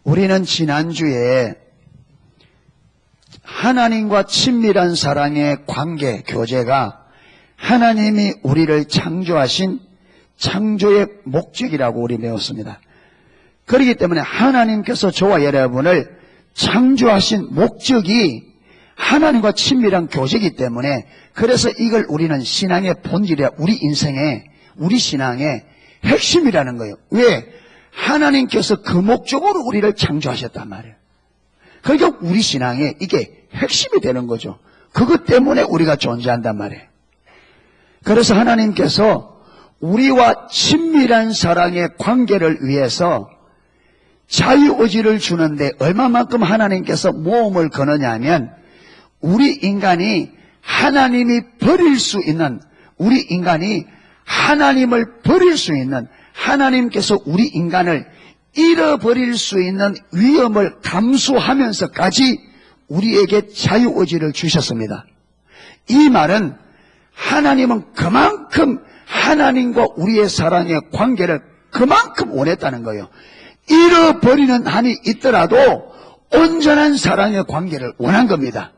우리는 지난주에 하나님과 친밀한 사랑의 관계, 교제가 하나님이 우리를 창조하신 창조의 목적이라고 우리 배웠습니다. 그렇기 때문에 하나님께서 저와 여러분을 창조하신 목적이 하나님과 친밀한 교제이기 때문에, 그래서 이걸 우리는 신앙의 본질이야. 우리 인생의, 우리 신앙의 핵심이라는 거예요. 왜? 하나님께서 그 목적으로 우리를 창조하셨단 말이에요. 그러니까 우리 신앙에 이게 핵심이 되는 거죠. 그것 때문에 우리가 존재한단 말이에요. 그래서 하나님께서 우리와 친밀한 사랑의 관계를 위해서 자유의지를 주는데 얼마만큼 하나님께서 모험을 거느냐 하면, 우리 인간이 하나님이 버릴 수 있는, 우리 인간이 하나님을 버릴 수 있는, 하나님께서 우리 인간을 잃어버릴 수 있는 위험을 감수하면서까지 우리에게 자유의지를 주셨습니다. 이 말은 하나님은 그만큼 하나님과 우리의 사랑의 관계를 그만큼 원했다는 거예요. 잃어버리는 한이 있더라도 온전한 사랑의 관계를 원한 겁니다.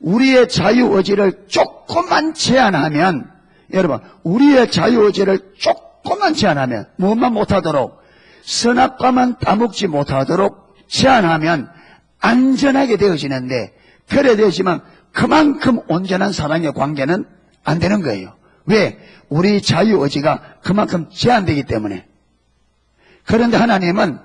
우리의 자유의지를 조금만 제한하면, 여러분, 우리의 자유의지를 조금만 제한하면, 무엇만 못하도록, 선악과만 따먹지 못하도록 제한하면 안전하게 되어지는데, 그래 되지만 그만큼 온전한 사랑의 관계는 안 되는 거예요. 왜? 우리 자유의지가 그만큼 제한되기 때문에. 그런데 하나님은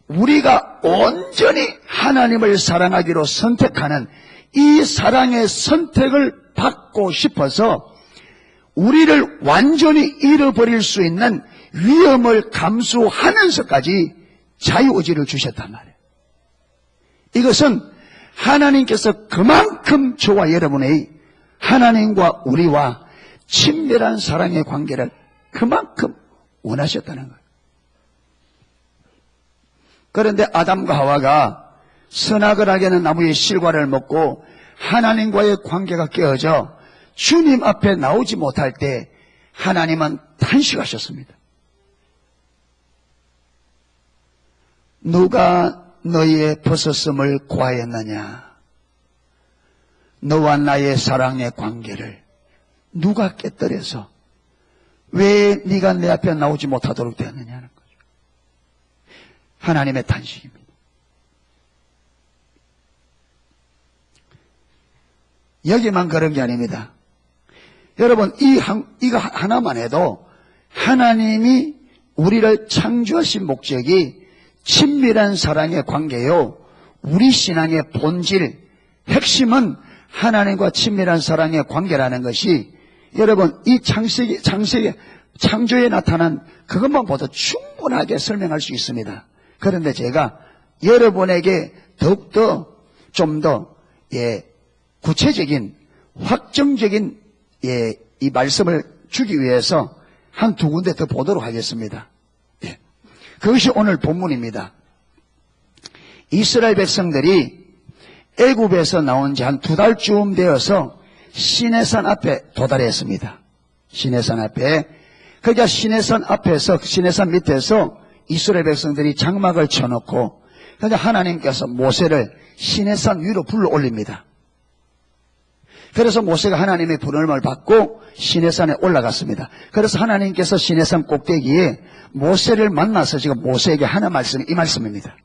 우리가 온전히 하나님을 사랑하기로 선택하는 이 사랑의 선택을 받고 싶어서 우리를 완전히 잃어버릴 수 있는 위험을 감수하면서까지 자유의지를 주셨단 말이에요. 이것은 하나님께서 그만큼 저와 여러분의 하나님과 우리와 친밀한 사랑의 관계를 그만큼 원하셨다는 거예요. 그런데 아담과 하와가 선악을 하게 하는 나무의 실과를 먹고 하나님과의 관계가 깨어져 주님 앞에 나오지 못할 때 하나님은 탄식하셨습니다. 누가 너희의 벗었음을 고하였느냐? 너와 나의 사랑의 관계를 누가 깨뜨려서 왜 네가 내 앞에 나오지 못하도록 되었느냐는 거죠. 하나님의 탄식입니다. 여기만 그런 게 아닙니다. 여러분, 이거 하나만 해도 하나님이 우리를 창조하신 목적이 친밀한 사랑의 관계요, 우리 신앙의 본질, 핵심은 하나님과 친밀한 사랑의 관계라는 것이, 여러분, 이 창조에 나타난 그것만 봐도 충분하게 설명할 수 있습니다. 그런데 제가 여러분에게 더욱더 좀 더 구체적인, 확정적인 이 말씀을 주기 위해서 한 두 군데 더 보도록 하겠습니다. 그것이 오늘 본문입니다. 이스라엘 백성들이 애굽에서 나온 지 한 2달쯤 되어서 시내산 앞에 도달했습니다. 시내산 앞에. 그러니까 시내산 앞에서, 시내산 밑에서 이스라엘 백성들이 장막을 쳐놓고, 그러니까 하나님께서 모세를 시내산 위로 불러 올립니다. 그래서 모세가 하나님의 부름을 받고 시내산에 올라갔습니다. 그래서 하나님께서 시내산 꼭대기에 모세를 만나서 지금 모세에게 하는 말씀이 이 말씀입니다.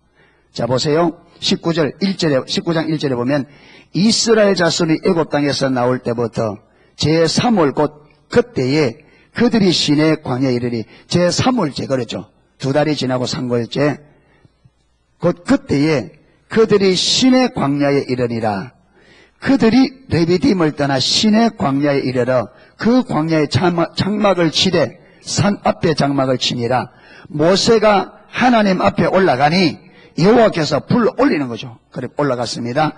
자, 보세요. 19장 1절에 보면, 이스라엘 자손이 애굽 땅에서 나올 때부터 제3월 곧 그때에 그들이 시내 광야에 이르리. 제3월째, 그렇죠. 2달이 지나고 3월째 곧 그때에 그들이 시내 광야에 이르니라. 그들이 레비딤을 떠나 시내 광야에 이르러 그 광야에 장막을 치되 산 앞에 장막을 치니라. 모세가 하나님 앞에 올라가니 여호와께서 불러 올리는 거죠. 그래 올라갔습니다.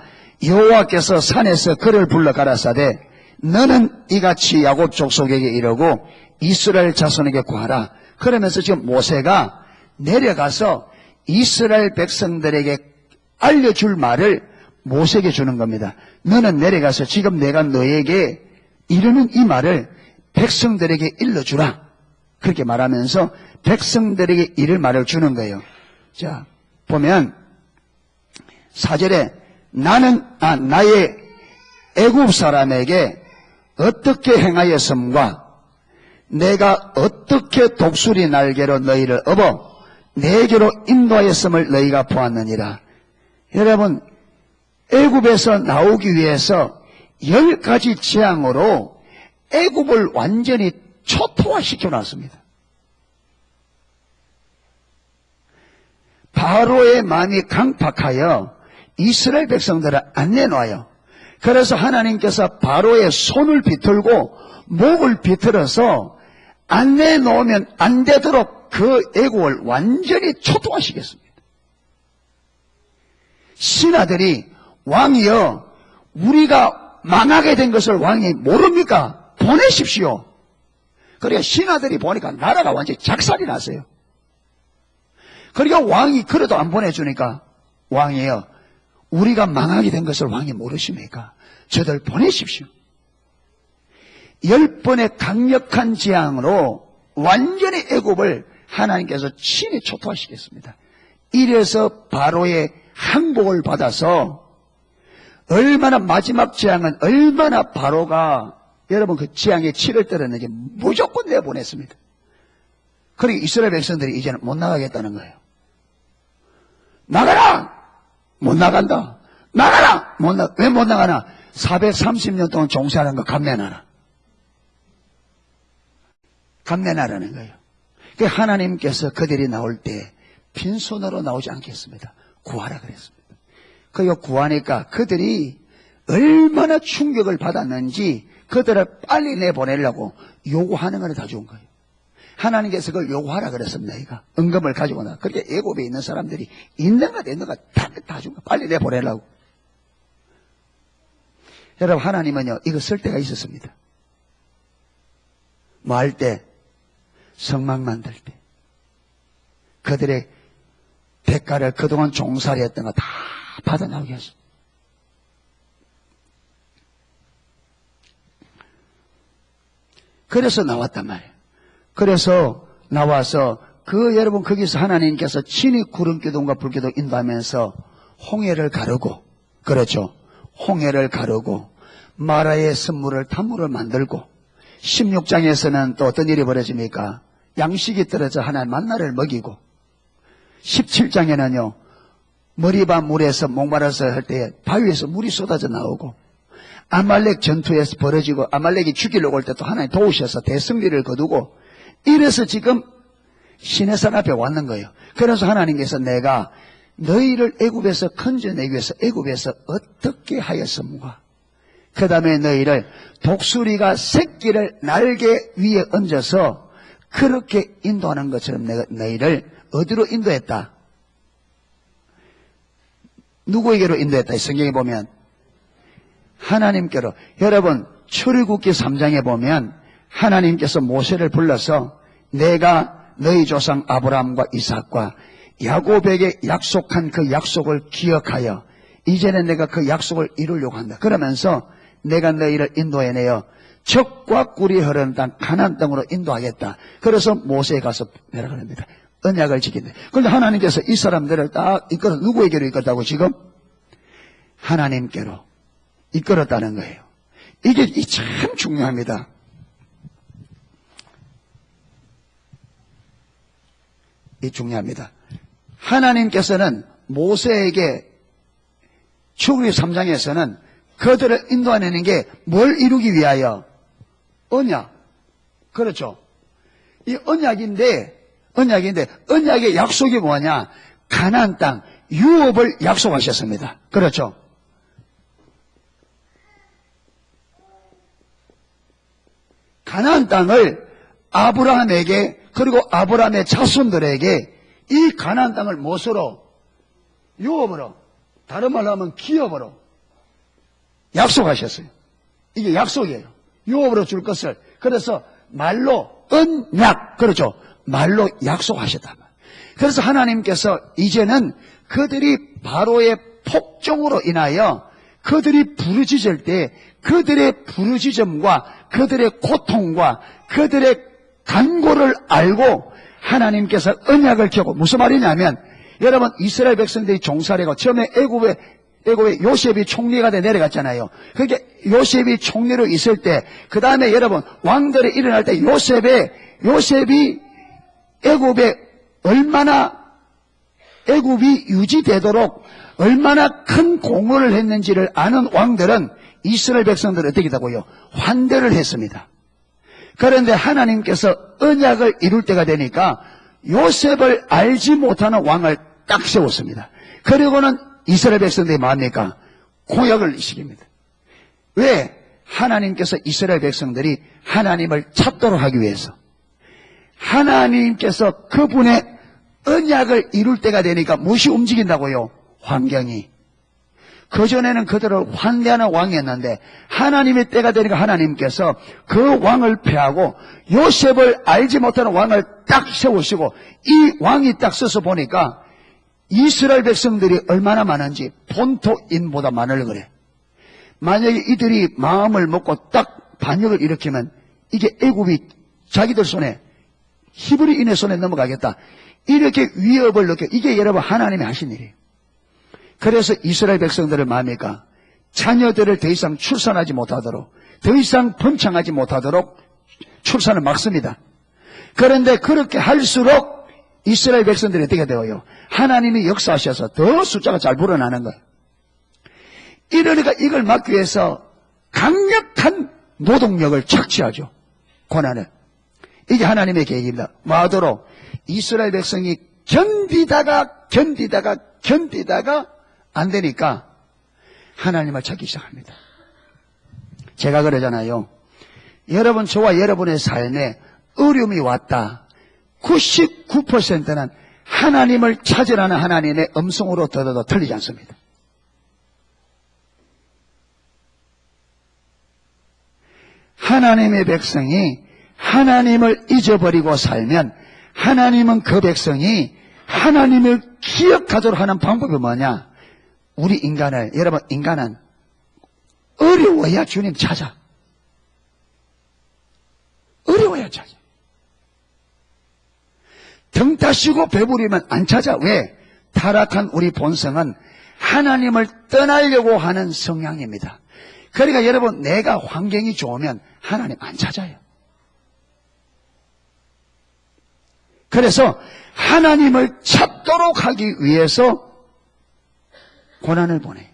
여호와께서 산에서 그를 불러 가라사대 너는 이같이 야곱 족속에게 이르고 이스라엘 자손에게 구하라. 그러면서 지금 모세가 내려가서 이스라엘 백성들에게 알려줄 말을 모세에게 주는 겁니다. 너는 내려가서 지금 내가 너에게 이르는 이 말을 백성들에게 일러주라. 그렇게 말하면서 백성들에게 이를 말을 주는 거예요. 자, 보면 4절에 나의 애굽 사람에게 어떻게 행하였음과 내가 어떻게 독수리 날개로 너희를 업어 내게로 인도하였음을 너희가 보았느니라. 여러분, 애굽에서 나오기 위해서 10가지 재앙으로 애굽을 완전히 초토화시켜 놨습니다. 바로의 마음이 강팍하여 이스라엘 백성들을 안 내놔요. 그래서 하나님께서 바로의 손을 비틀고 목을 비틀어서 안 내놓으면 안 되도록 그 애국을 완전히 초토화시켰습니다. 신하들이 왕이여 우리가 망하게 된 것을 왕이 모릅니까? 보내십시오. 그러니까 신하들이 보니까 나라가 완전히 작살이 났어요. 그러니까 왕이 그래도 안 보내주니까 왕이여 우리가 망하게 된 것을 왕이 모르십니까? 저들 보내십시오. 10번의 강력한 재앙으로 완전히 애굽을 하나님께서 친히 초토화시켰습니다. 이래서 바로의 항복을 받아서 얼마나 마지막 재앙은 얼마나 바로가 여러분 그 재앙의 치를 떨었는지 무조건 내보냈습니다. 그러니까 이스라엘 백성들이 이제는 못 나가겠다는 거예요. 나가라! 못 나간다. 나가라! 왜 못 나가나? 430년 동안 종사하는 거 감내나라. 감내나라는 거예요. 그러니까 하나님께서 그들이 나올 때 빈손으로 나오지 않겠습니다. 구하라 그랬습니다. 그리고 구하니까 그들이 얼마나 충격을 받았는지 그들을 빨리 내보내려고 요구하는 걸 다 준 거예요. 하나님께서 그걸 요구하라 그랬습니다. 너희가 은금을 가지고 나. 그렇게 애굽에 있는 사람들이 있는 것 없는 것 다 준 거 빨리 내보내려고. 여러분 하나님은요 이거 쓸 때가 있었습니다. 뭐 할 때? 성막 만들 때. 그들의 대가를 그동안 종살이 했던 거 다 받아 나오게 했습니다. 그래서 나왔단 말이에요. 그래서 나와서 여러분 거기서 하나님께서 친히 구름기둥과 불기둥 인도하면서 홍해를 가르고 그렇죠. 홍해를 가르고 마라의 선물을 단물을 만들고 16장에서는 또 어떤 일이 벌어집니까? 양식이 떨어져 하나님 만나를 먹이고 17장에는요 머리반 물에서 목마라서 할 때 바위에서 물이 쏟아져 나오고 아말렉 전투에서 벌어지고 아말렉이 죽이려고 할 때 또 하나님 도우셔서 대승리를 거두고 이래서 지금 시내산 앞에 왔는 거예요. 그래서 하나님께서 내가 너희를 애굽에서 건져내기 위해서 애굽에서 어떻게 하였습니까? 그 다음에 너희를 독수리가 새끼를 날개 위에 얹어서 그렇게 인도하는 것처럼 내가 너희를 어디로 인도했다? 누구에게로 인도했다? 성경에 보면 하나님께로. 여러분 출애굽기 3장에 보면 하나님께서 모세를 불러서 내가 너희 조상 아브라함과 이삭과 야곱에게 약속한 그 약속을 기억하여 이제는 내가 그 약속을 이루려고 한다. 그러면서 내가 너희를 인도해내어 적과 꿀이 흐르는 땅 가나안 땅으로 인도하겠다. 그래서 모세에 가서 내려갑니다. 언약을 지킨다. 그런데 하나님께서 이 사람들을 딱 이끌어 누구에게로 이끌었다고 지금? 하나님께로 이끌었다는 거예요. 이게 참 중요합니다. 이 중요합니다. 하나님께서는 모세에게 출애굽기 3장에서는 그들을 인도하는 게 뭘 이루기 위하여? 언약. 그렇죠. 이 언약인데 언약의 약속이 뭐냐? 가나안 땅 유업을 약속하셨습니다. 그렇죠. 가나안 땅을 아브라함에게 그리고 아브라함의 자손들에게 이 가나안 땅을 무엇으로? 유업으로. 다른 말로 하면 기업으로 약속하셨어요. 이게 약속이에요. 유업으로 줄 것을. 그래서 말로 언약. 그렇죠. 말로 약속하셨단 말이에요. 그래서 하나님께서 이제는 그들이 바로의 폭정으로 인하여 그들이 부르짖을 때 그들의 부르짖음과 그들의 고통과 그들의 간고를 알고 하나님께서 언약을 켜고 무슨 말이냐면 여러분 이스라엘 백성들이 종살이고 처음에 애굽에 요셉이 총리가 돼 내려갔잖아요. 그게 요셉이 총리로 있을 때, 그 다음에 여러분 왕들이 일어날 때 요셉이 애굽에 애굽이 유지되도록 얼마나 큰 공헌을 했는지를 아는 왕들은 이스라엘 백성들을 어떻게 하고요? 환대를 했습니다. 그런데 하나님께서 언약을 이룰 때가 되니까 요셉을 알지 못하는 왕을 딱 세웠습니다. 그리고는 이스라엘 백성들이 뭐합니까? 공약을 시킵니다. 왜? 하나님께서 이스라엘 백성들이 하나님을 찾도록 하기 위해서. 하나님께서 그분의 언약을 이룰 때가 되니까 무엇이 움직인다고요? 환경이. 그전에는 그들을 환대하는 왕이었는데 하나님의 때가 되니까 하나님께서 그 왕을 패하고 요셉을 알지 못하는 왕을 딱 세우시고 이 왕이 딱 서서 보니까 이스라엘 백성들이 얼마나 많은지 본토인보다 많을 그래. 만약에 이들이 마음을 먹고 딱 반역을 일으키면 이게 애굽이 자기들 손에 히브리인의 손에 넘어가겠다. 이렇게 위협을 느껴. 이게 여러분 하나님이 하신 일이에요. 그래서 이스라엘 백성들을 뭡니까? 자녀들을 더 이상 출산하지 못하도록, 더 이상 번창하지 못하도록 출산을 막습니다. 그런데 그렇게 할수록 이스라엘 백성들이 어떻게 되어요? 하나님이 역사하셔서 더 숫자가 잘 불어나는 거예요. 이러니까 이걸 막기 위해서 강력한 노동력을 착취하죠. 고난을. 이게 하나님의 계획입니다. 뭐하도록? 이스라엘 백성이 견디다가 안 되니까 하나님을 찾기 시작합니다. 제가 그러잖아요. 여러분, 저와 여러분의 삶에 어려움이 왔다. 99%는 하나님을 찾으라는 하나님의 음성으로 들어도 틀리지 않습니다. 하나님의 백성이 하나님을 잊어버리고 살면 하나님은 그 백성이 하나님을 기억하도록 하는 방법이 뭐냐? 우리 여러분 인간은 어려워야 주님 찾아. 어려워야 찾아. 등 따시고 배부리면 안 찾아. 왜? 타락한 우리 본성은 하나님을 떠나려고 하는 성향입니다. 그러니까 여러분 내가 환경이 좋으면 하나님 안 찾아요. 그래서 하나님을 찾도록 하기 위해서 고난을 보내요.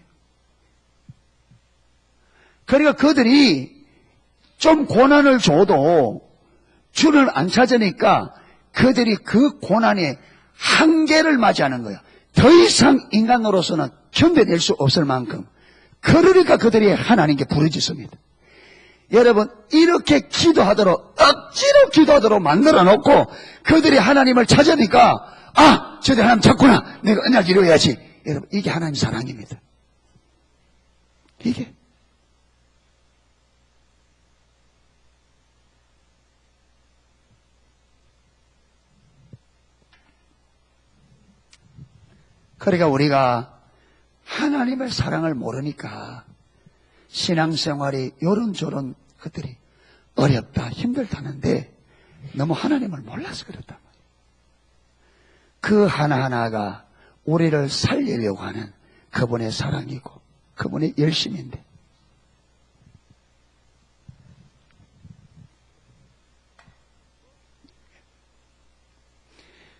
그러니까 그들이 좀 고난을 줘도 주를 안 찾으니까 그들이 그 고난의 한계를 맞이하는 거예요. 더 이상 인간으로서는 견뎌낼 수 없을 만큼. 그러니까 그들이 하나님께 부르짖습니다. 여러분 이렇게 기도하도록 억지로 기도하도록 만들어 놓고 그들이 하나님을 찾으니까 저들이 하나님 찾구나. 내가 언약 이루어야지. 여러분 이게 하나님 사랑입니다. 이게 그러니까 우리가 하나님의 사랑을 모르니까 신앙생활이 요런저런 것들이 어렵다 힘들다는데 너무 하나님을 몰라서 그렇단 말이에요. 그 하나하나가 우리를 살리려고 하는 그분의 사랑이고 그분의 열심인데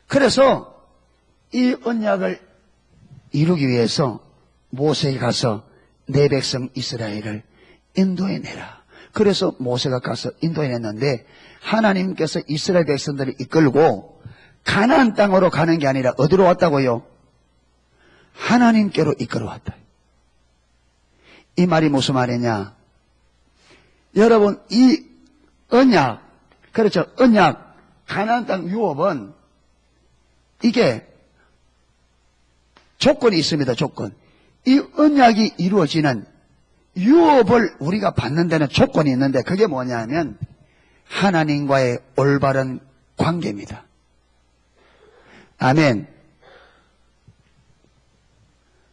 그래서 이 언약을 이루기 위해서 모세가 가서 내 백성 이스라엘을 인도해내라. 그래서 모세가 가서 인도해냈는데 하나님께서 이스라엘 백성들을 이끌고 가나안 땅으로 가는 게 아니라 어디로 왔다고요? 하나님께로 이끌어왔다. 이 말이 무슨 말이냐? 여러분 이 언약, 그렇죠? 언약, 가나안 땅 유업은 이게 조건이 있습니다. 조건. 이 언약이 이루어지는 유업을 우리가 받는 데는 조건이 있는데 그게 뭐냐면 하나님과의 올바른 관계입니다. 아멘.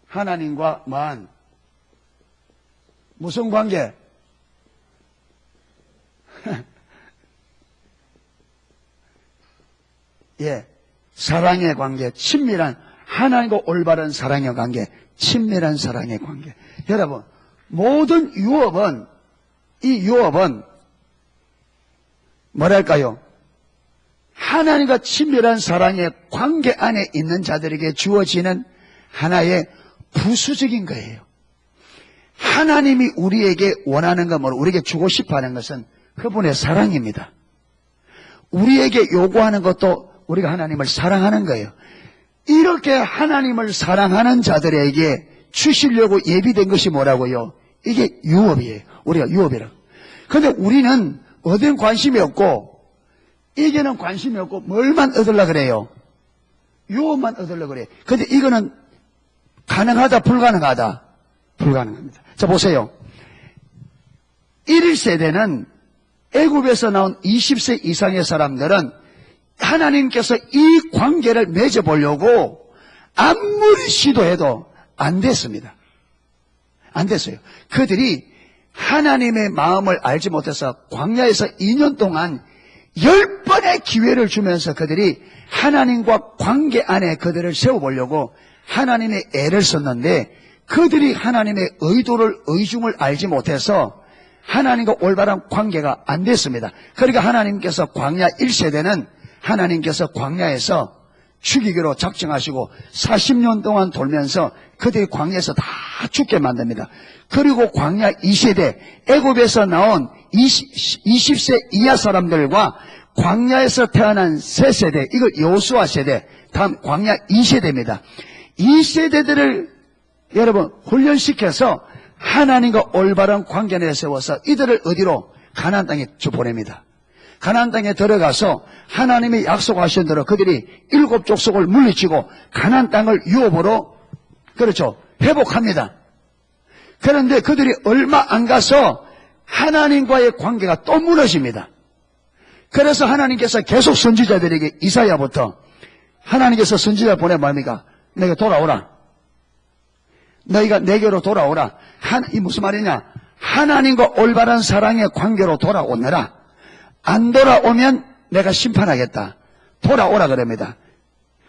하나님과 무슨 관계? 사랑의 관계, 친밀한 하나님과 올바른 사랑의 관계, 친밀한 사랑의 관계. 여러분, 모든 유업은, 이 유업은 뭐랄까요? 하나님과 친밀한 사랑의 관계 안에 있는 자들에게 주어지는 하나의 부수적인 거예요. 하나님이 우리에게 원하는 건 뭐로 우리에게 주고 싶어 하는 것은 그분의 사랑입니다. 우리에게 요구하는 것도 우리가 하나님을 사랑하는 거예요. 이렇게 하나님을 사랑하는 자들에게 주시려고 예비된 것이 뭐라고요? 이게 유업이에요. 우리가 유업이라고. 그런데 우리는 어딘 관심이 없고 이게는 관심이 없고 뭘만 얻으려고 그래요? 유업만 얻으려고 그래요. 그런데 이거는 가능하다 불가능하다? 불가능합니다. 자 보세요. 1세대는 애굽에서 나온 20세 이상의 사람들은 하나님께서 이 관계를 맺어보려고 아무리 시도해도 안 됐습니다. 안 됐어요. 그들이 하나님의 마음을 알지 못해서 광야에서 2년 동안 10번의 기회를 주면서 그들이 하나님과 관계 안에 그들을 세워보려고 하나님의 애를 썼는데 그들이 하나님의 의중을 알지 못해서 하나님과 올바른 관계가 안 됐습니다. 그러니까 하나님께서 광야 1세대는 하나님께서 광야에서 죽이기로 작정하시고 40년 동안 돌면서 그들이 광야에서 다 죽게 만듭니다. 그리고 광야 2세대 애굽에서 나온 20세 이하 사람들과 광야에서 태어난 3세대, 이걸 여호수아 세대, 다음 광야 2세대입니다. 이 세대들을 여러분 훈련시켜서 하나님과 올바른 관계 내에 세워서 이들을 어디로? 가나안 땅에 보냅니다. 가나안 땅에 들어가서 하나님이 약속하신 대로 그들이 7 족속을 물리치고 가나안 땅을 유업으로 그렇죠 회복합니다. 그런데 그들이 얼마 안 가서 하나님과의 관계가 또 무너집니다. 그래서 하나님께서 계속 선지자들에게 이사야부터 하나님께서 선지자를 보내 말입니까? 내가 돌아오라. 너희가 내게로 돌아오라. 이 무슨 말이냐? 하나님과 올바른 사랑의 관계로 돌아오느라. 안 돌아오면 내가 심판하겠다. 돌아오라 그럽니다.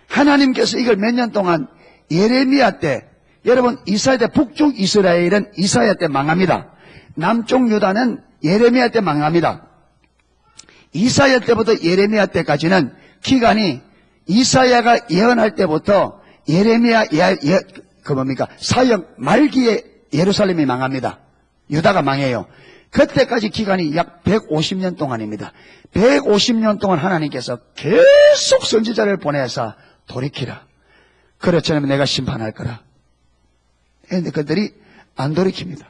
하나님께서 이걸 몇 년 동안 예레미야 때, 여러분 이스라엘 때 북쪽 이스라엘은 이사야 때 망합니다. 남쪽 유다는 예레미야 때 망합니다. 이사야 때부터 예레미야 때까지는 기간이 이사야가 예언할 때부터 예레미야 사역 말기에 예루살렘이 망합니다. 유다가 망해요. 그때까지 기간이 약 150년 동안입니다. 150년 동안 하나님께서 계속 선지자를 보내서 돌이키라. 그렇지 않으면 내가 심판할 거라. 그런데 그들이 안 돌이킵니다.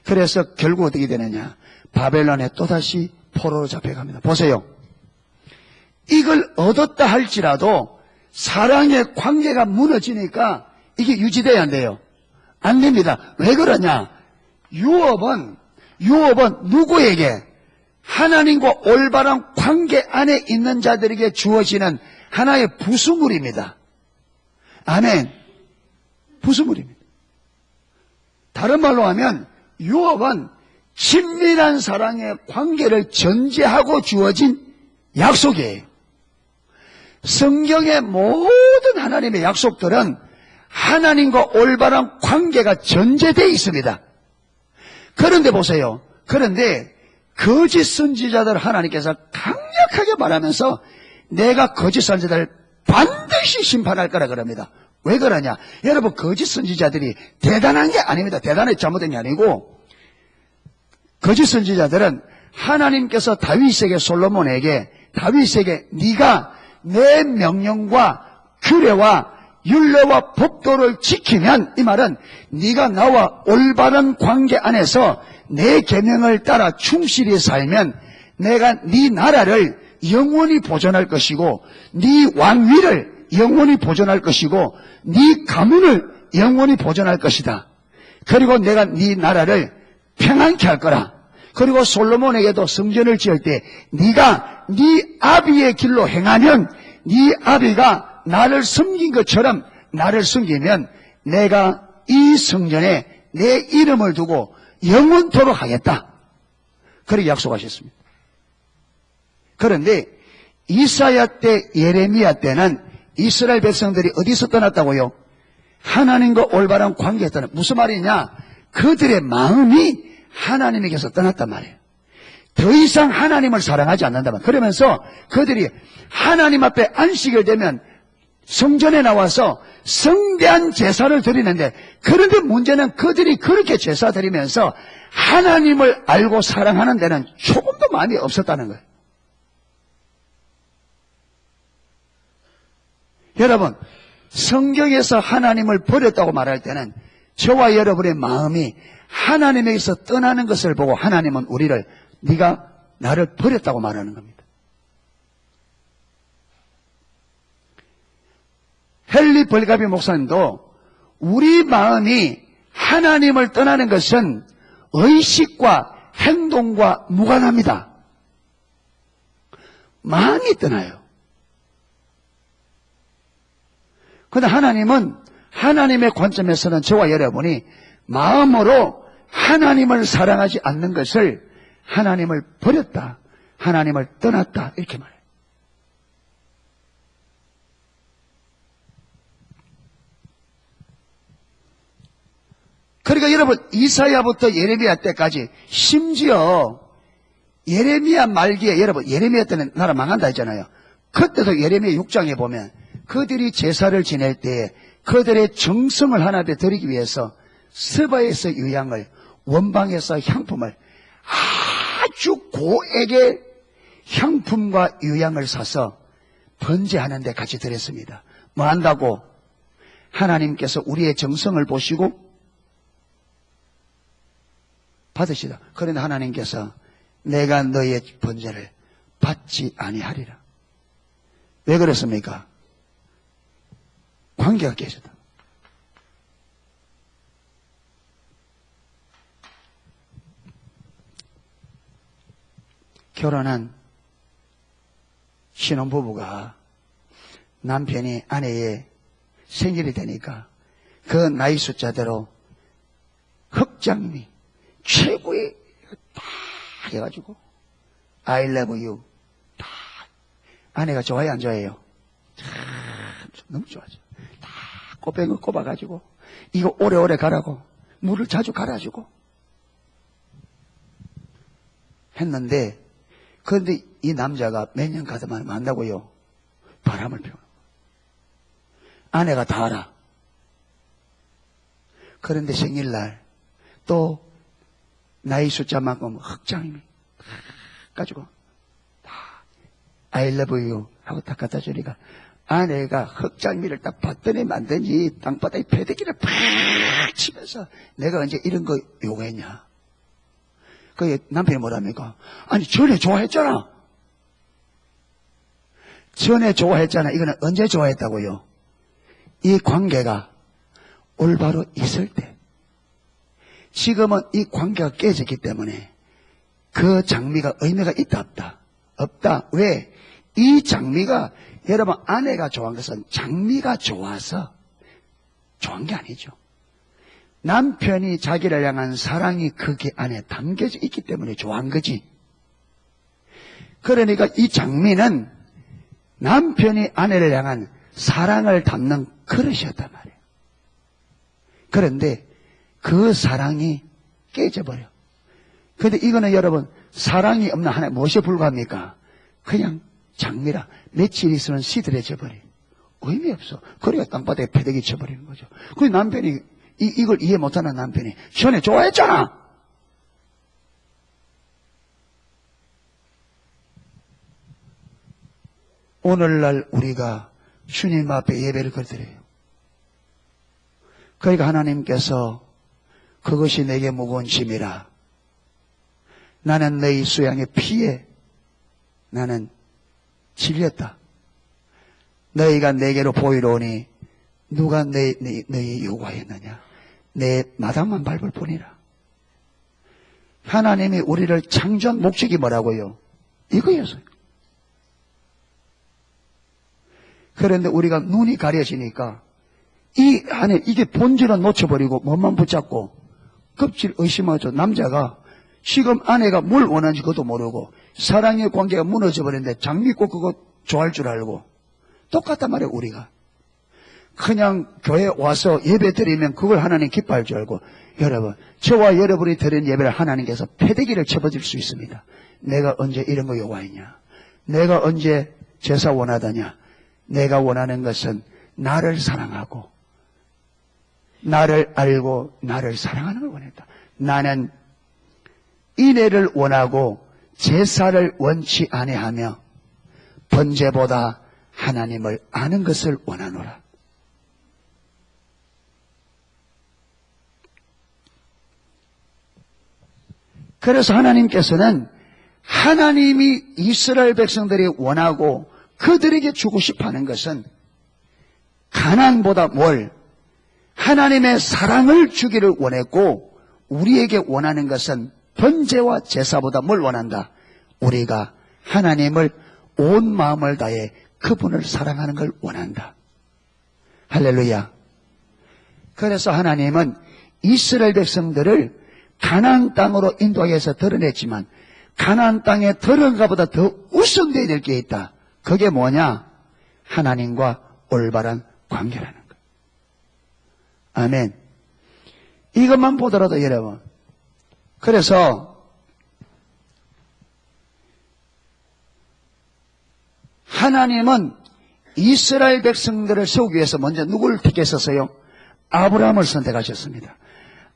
그래서 결국 어떻게 되느냐? 바벨론에 또다시 포로로 잡혀갑니다. 보세요. 이걸 얻었다 할지라도 사랑의 관계가 무너지니까 이게 유지돼야 안 돼요. 안 됩니다. 왜 그러냐? 유업은 누구에게? 하나님과 올바른 관계 안에 있는 자들에게 주어지는 하나의 부수물입니다. 아멘. 부수물입니다. 다른 말로 하면 유업은 친밀한 사랑의 관계를 전제하고 주어진 약속이에요. 성경의 모든 하나님의 약속들은 하나님과 올바른 관계가 전제되어 있습니다. 그런데 보세요. 그런데 거짓 선지자들 하나님께서 강력하게 말하면서 내가 거짓 선지자를 반드시 심판할 거라 그럽니다. 왜 그러냐? 여러분 거짓 선지자들이 대단한 게 아닙니다. 대단하게 잘못된 게 아니고 거짓 선지자들은 하나님께서 다윗에게 솔로몬에게 네가 내 명령과 규례와 율례와 법도를 지키면 이 말은 네가 나와 올바른 관계 안에서 내 계명을 따라 충실히 살면 내가 네 나라를 영원히 보존할 것이고 네 왕위를 영원히 보존할 것이고 네 가문을 영원히 보존할 것이다. 그리고 내가 네 나라를 평안케 할 거라. 그리고 솔로몬에게도 성전을 지을 때 네가 네 아비의 길로 행하면 네 아비가 나를 섬긴 것처럼 나를 섬기면 내가 이 성전에 내 이름을 두고 영원토록 하겠다. 그렇게 약속하셨습니다. 그런데 이사야 때 예레미야 때는 이스라엘 백성들이 어디서 떠났다고요? 하나님과 올바른 관계에 떠났다. 무슨 말이냐? 그들의 마음이 하나님에게서 떠났단 말이에요. 더 이상 하나님을 사랑하지 않는단 말이에요. 그러면서 그들이 하나님 앞에 안식일 되면 성전에 나와서 성대한 제사를 드리는데, 그런데 문제는 그들이 그렇게 제사 드리면서 하나님을 알고 사랑하는 데는 조금도 마음이 없었다는 거예요. 여러분, 성경에서 하나님을 버렸다고 말할 때는 저와 여러분의 마음이 하나님에게서 떠나는 것을 보고 하나님은 우리를 네가 나를 버렸다고 말하는 겁니다. 헨리 벌가비 목사님도 우리 마음이 하나님을 떠나는 것은 의식과 행동과 무관합니다. 마음이 떠나요. 그런데 하나님은 하나님의 관점에서는 저와 여러분이 마음으로 하나님을 사랑하지 않는 것을 하나님을 버렸다, 하나님을 떠났다 이렇게 말해요. 그러니까 여러분, 이사야부터 예레미야 때까지, 심지어 예레미야 말기에, 여러분 예레미야 때는 나라 망한다 했잖아요. 그때도 예레미야 6장에 보면 그들이 제사를 지낼 때에 그들의 정성을 하나님께 드리기 위해서 스바에서 유향을, 원방에서 향품을, 아주 고액의 향품과 유향을 사서 번제하는 데 같이 드렸습니다. 뭐 한다고? 하나님께서 우리의 정성을 보시고 받으시다. 그런데 하나님께서 내가 너의 번제를 받지 아니하리라. 왜 그랬습니까? 관계가 깨졌다. 결혼한 신혼부부가 남편이 아내의 생일이 되니까 그 나이 숫자대로 흑장미 최고의 다 해가지고 I love you 다. 아내가 좋아해 안 좋아해요? 너무 좋아하죠. 다 꽃병을 꼽아가지고 이거 오래오래 가라고 물을 자주 갈아주고 했는데, 그런데 이 남자가 몇 년 가다만 만나고요 바람을 피우는 거예요. 아내가 다 알아. 그런데 생일날 또 나이 숫자만큼 흑장미 가지고 다 I love you 하고 딱 갖다 주니까 아내가 흑장미를 딱 받더니 만든지 땅바닥에 패대기를 팍 치면서 내가 언제 이런 거 요구했냐. 그 남편이 뭐랍니까? 아니 전에 좋아했잖아. 전에 좋아했잖아. 이거는 언제 좋아했다고요? 이 관계가 올바로 있을 때. 지금은 이 관계가 깨졌기 때문에 그 장미가 의미가 있다 없다? 없다. 왜? 이 장미가, 여러분 아내가 좋아한 것은 장미가 좋아서 좋아한 게 아니죠. 남편이 자기를 향한 사랑이 거기 안에 담겨져 있기 때문에 좋아한 거지. 그러니까 이 장미는 남편이 아내를 향한 사랑을 담는 그릇이었단 말이에요. 그런데 그 사랑이 깨져버려. 그런데 이거는 여러분 사랑이 없는 하나님 무엇에 불과합니까? 그냥 장미라 며칠 있으면 시들해져 버려. 의미 없어. 그래야 땅바닥에 패대기 쳐버리는 거죠. 그 남편이 이걸 이해 못하는 남편이 전에 좋아했잖아. 오늘날 우리가 주님 앞에 예배를 드려요. 그러니까 하나님께서 그것이 내게 무거운 짐이라. 나는 너희 수양의 피에 나는 질렸다. 너희가 내게로 보이러 오니 누가 너희 요구하였느냐. 내 마당만 밟을 뿐이라. 하나님이 우리를 창조한 목적이 뭐라고요? 이거였어요. 그런데 우리가 눈이 가려지니까 이 안에 이게 본질은 놓쳐버리고 몸만 붙잡고 껍질 의심하죠. 남자가 지금 아내가 뭘 원하는지 그것도 모르고 사랑의 관계가 무너져 버렸는데 장미꽃 그거 좋아할 줄 알고 똑같단 말이에요, 우리가. 그냥 교회 와서 예배 드리면 그걸 하나님 기뻐할 줄 알고, 여러분, 저와 여러분이 드린 예배를 하나님께서 패대기를 쳐버릴 수 있습니다. 내가 언제 이런 거 요구했냐? 내가 언제 제사 원하더냐? 내가 원하는 것은 나를 사랑하고, 나를 알고, 나를 사랑하는 걸 원했다. 나는 인애를 원하고 제사를 원치 아니하며 번제보다 하나님을 아는 것을 원하노라. 그래서 하나님께서는 하나님이 이스라엘 백성들이 원하고 그들에게 주고 싶어하는 것은 가난보다 뭘 하나님의 사랑을 주기를 원했고, 우리에게 원하는 것은 번제와 제사보다 뭘 원한다? 우리가 하나님을 온 마음을 다해 그분을 사랑하는 걸 원한다. 할렐루야. 그래서 하나님은 이스라엘 백성들을 가나안 땅으로 인도하기 위해서 드러냈지만, 가나안 땅에 들어간 것보다 더 우선되어야 될 게 있다. 그게 뭐냐? 하나님과 올바른 관계라는 것. 아멘. 이것만 보더라도 여러분, 그래서 하나님은 이스라엘 백성들을 세우기 위해서 먼저 누구를 택했었어요? 아브라함을 선택하셨습니다.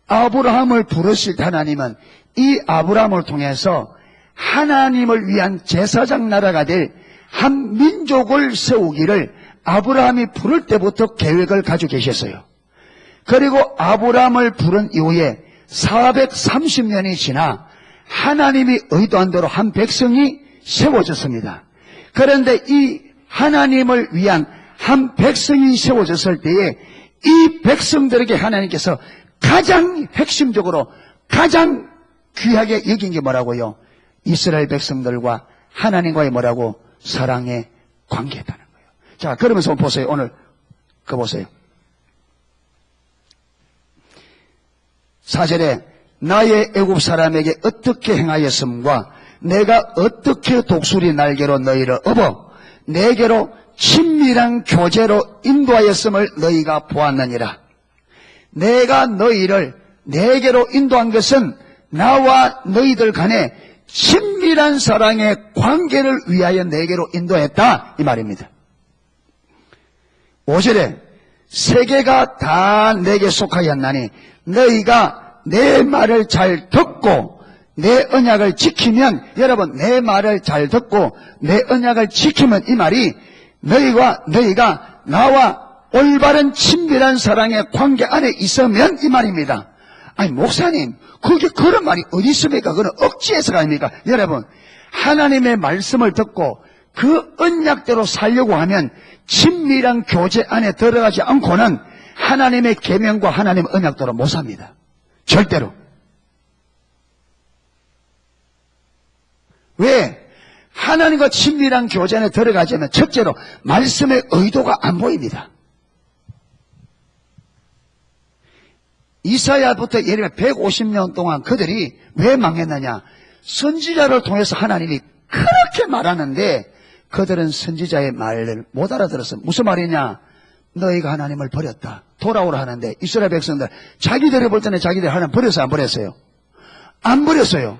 아브라함을 부르실 때 하나님은 이 아브라함을 통해서 하나님을 위한 제사장 나라가 될 한 민족을 세우기를 아브라함이 부를 때부터 계획을 가지고 계셨어요. 그리고 아브라함을 부른 이후에 430년이 지나 하나님이 의도한 대로 한 백성이 세워졌습니다. 그런데 이 하나님을 위한 한 백성이 세워졌을 때에 이 백성들에게 하나님께서 가장 핵심적으로 가장 귀하게 여긴 게 뭐라고요? 이스라엘 백성들과 하나님과의 뭐라고? 사랑의 관계였다는 거예요. 자, 그러면서 보세요. 오늘 그거 보세요. 4절에 나의 애굽 사람에게 어떻게 행하였음과 내가 어떻게 독수리 날개로 너희를 업어 내게로 친밀한 교제로 인도하였음을 너희가 보았느니라. 내가 너희를 내게로 인도한 것은 나와 너희들 간에 친밀한 사랑의 관계를 위하여 내게로 인도했다, 이 말입니다. 5절에 세계가 다 내게 속하였나니 너희가 내 말을 잘 듣고 내 언약을 지키면, 여러분, 내 말을 잘 듣고 내 언약을 지키면, 이 말이 너희가 나와 올바른 친밀한 사랑의 관계 안에 있으면, 이 말입니다. 아니, 목사님, 그게 그런 말이 어디 있습니까? 그건 억지해서가 아닙니까? 여러분, 하나님의 말씀을 듣고 그 언약대로 살려고 하면 친밀한 교제 안에 들어가지 않고는 하나님의 계명과 하나님의 언약대로 못 삽니다. 절대로. 왜? 하나님과 친밀한 교제 안에 들어가자면 첫째로 말씀의 의도가 안 보입니다. 이사야부터 예레미야 150년 동안 그들이 왜 망했느냐? 선지자를 통해서 하나님이 그렇게 말하는데 그들은 선지자의 말을 못 알아들었어요. 무슨 말이냐? 너희가 하나님을 버렸다. 돌아오라 하는데 이스라엘 백성들 자기들이 볼 때는 자기들이 하나님 버렸어요? 안 버렸어요? 안 버렸어요.